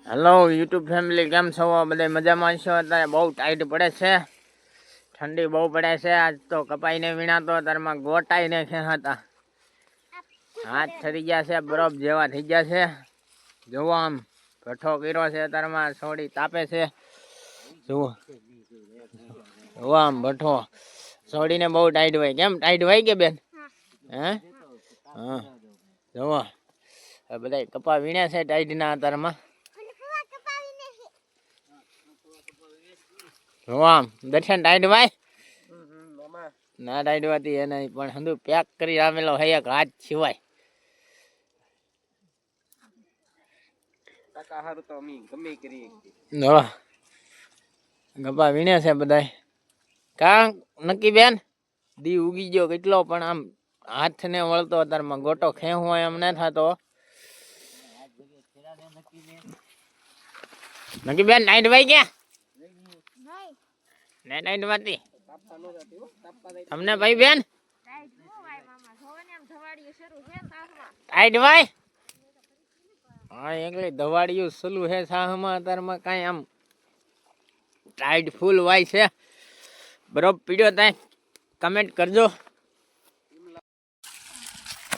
Hello YouTube family, કેમ છો? બધા મજામાં છો? અત્યારે બહુ ટાઈટ પડે છે, ઠંડી બહુ પડે છે. આજ તો કપાઈને વીણાતો અત્યારમાં ગોટાઈને ખેંચાતા હાથ ઠરી ગયા છે, બરફ જેવા થઈ ગયા છે. જુઓ આમ ભઠ્ઠો કર્યો છે, અત્યારમાં સોડી તાપે છે. જુઓ જુઓ આમ ભઠ્ઠો સોડીને બહુ ટાઈટ હોય. કેમ ટાઈટ હોય કે બેન? હે હા, જુઓ બધા કપા વીણ્યા છે ટાઈટના અત્યારમાં. આમ દર્શન ટાઈટ ભાઈ ના ટાઈટ વાતી એને પણ હંધુ પેક કરી આવેલો હે એક હાથ સિવાય. ગપા વીણે છે બધા. કા નક્કી બેન દી ઉગી ગયો કેટલો, પણ આમ હાથ ને વળતો અત્યારમાં ગોટો ખેવું હોય એમ ના થતો. નક્કી બેન નાઈટ ભાઈ ગયા નાઈટ વાતી તમને ભાઈ બેન ટાઈટ ભાઈ. હા એકલી દવાડિયું સલું હે સાહમાં અત્યારમાં કાંઈ આમ ટાઈટ ફૂલ વાય છે. બરફ પીડ્યો ત્યાં કમેન્ટ કરજો.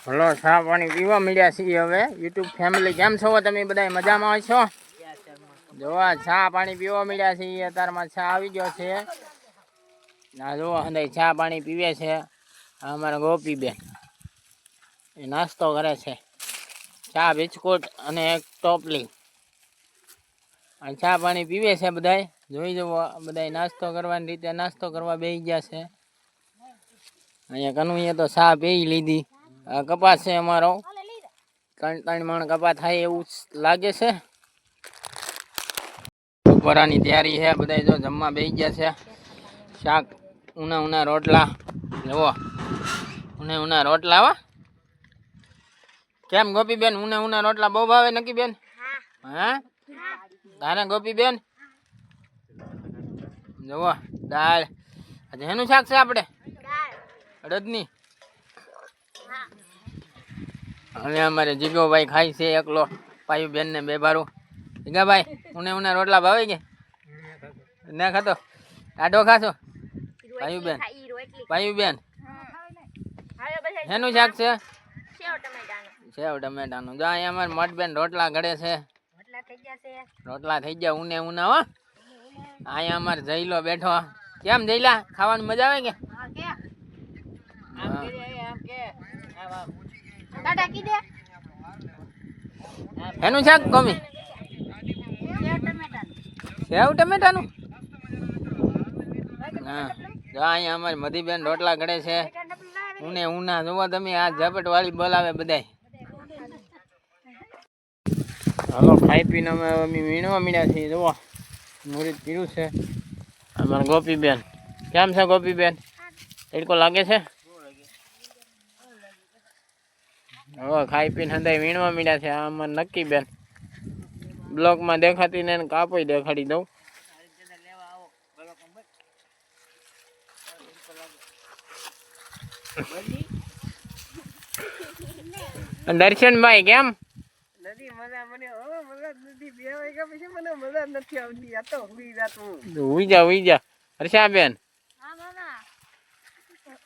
હલો ચા પાણી પીવા મળ્યા છીએ હવે. યુટ્યુબ ફેમિલી કેમ છો તમે? બધા મજામાં છો? જોવા ચા પાણી પીવા મળ્યા છીએ અત્યારમાં. ચા આવી ગયો છે. ના જોવો અંદર ચા પાણી પીવે છે. અમારા ગોપી બેન એ નાસ્તો કરે છે, ચા બિસ્કુટ અને એક ટોપલી. ચા પાણી પીવે છે બધા. જોઈ જવો બધા નાસ્તો કરવાની રીતે નાસ્તો કરવા બેસી ગયા છે. અહીંયા કનુએ તો ચા પી લીધી. કપાસ છે અમારો, 3 મણ કપા થાય એવું લાગે છે. બપોરાની તૈયારી છે. બધા જો જમવા બેસી ગયા છે. શાક ઉના રોટલા. જુઓ ઉના રોટલા. હો કેમ ગોપી બેન ઉના રોટલા બહુ ભાવે નક્કી બેન? હા તારે ગોપી બેન? જુઓ દાળ. આજે એનું શાક છે આપણે અડદની. અને અમારે જીગોભાઈ ખાય છે એકલો, પાયુ બેન ને બે બારું. જીગાભાઈ ઉના રોટલા ભાવે કે ના ખાતો? ટાઢો ખાશો? પાયુ બેન એનું શાક છે સેવ ટમેટાનું. જો અહીંયા અમારે મઠ બેન રોટલા ઘડે છે. રોટલા થઈ ગયા ઉના. હો અહીંયા અમારે જઈલો બેઠો. કેમ જઈલા ખાવાની મજા આવે કે? એનું શાક ગમી? સેવ ટમેટાનું. હા જો અહીંયા અમારે મધીબેન રોટલા ઘડે છે. ઉના જોવો તમે. આ ઝપટ વાળી બોલાવે બધાય. હાલો ખાઈ પીને અમે વીણવા મળ્યા છીએ. જુઓ મુરીત પીરું છે અમારે ગોપી બેન. કેમ છે ગોપી બેન? તડકો લાગે છે? હવે ખાઈ પીને હંધાઈ વીણવા મળ્યા છે. આ અમારે નક્કી બેન બ્લોકમાં દેખાતી ને કાપોય દેખાડી દઉં. દર્શનભાઈ કેમ? ઉઈ જા હર્ષાબેન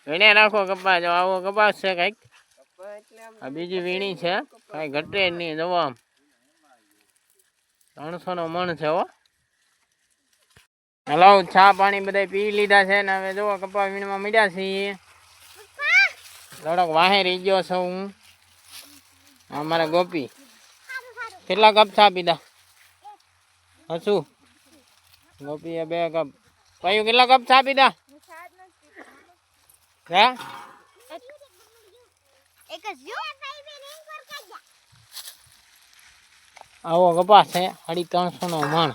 વીણે રાખો કપાસ. આવો કપાસ છે કઈક. આ બીજી વીણી છે, કઈ ઘટે નહીં. જવો 300 નો મણ છે. હો હલો ચા પાણી બધા પી લીધા છે ને હવે જુઓ કપા વીણમાં મળ્યા છીએ. થોડોક વાહે રહી ગયો છું હું. અમારા ગોપી કેટલા કપ ચા પીધા હશું? ગોપીએ 2 કપ. કયું કેટલા કપ ચા પીધા? આવો કપાસ છે 350 નો મણ.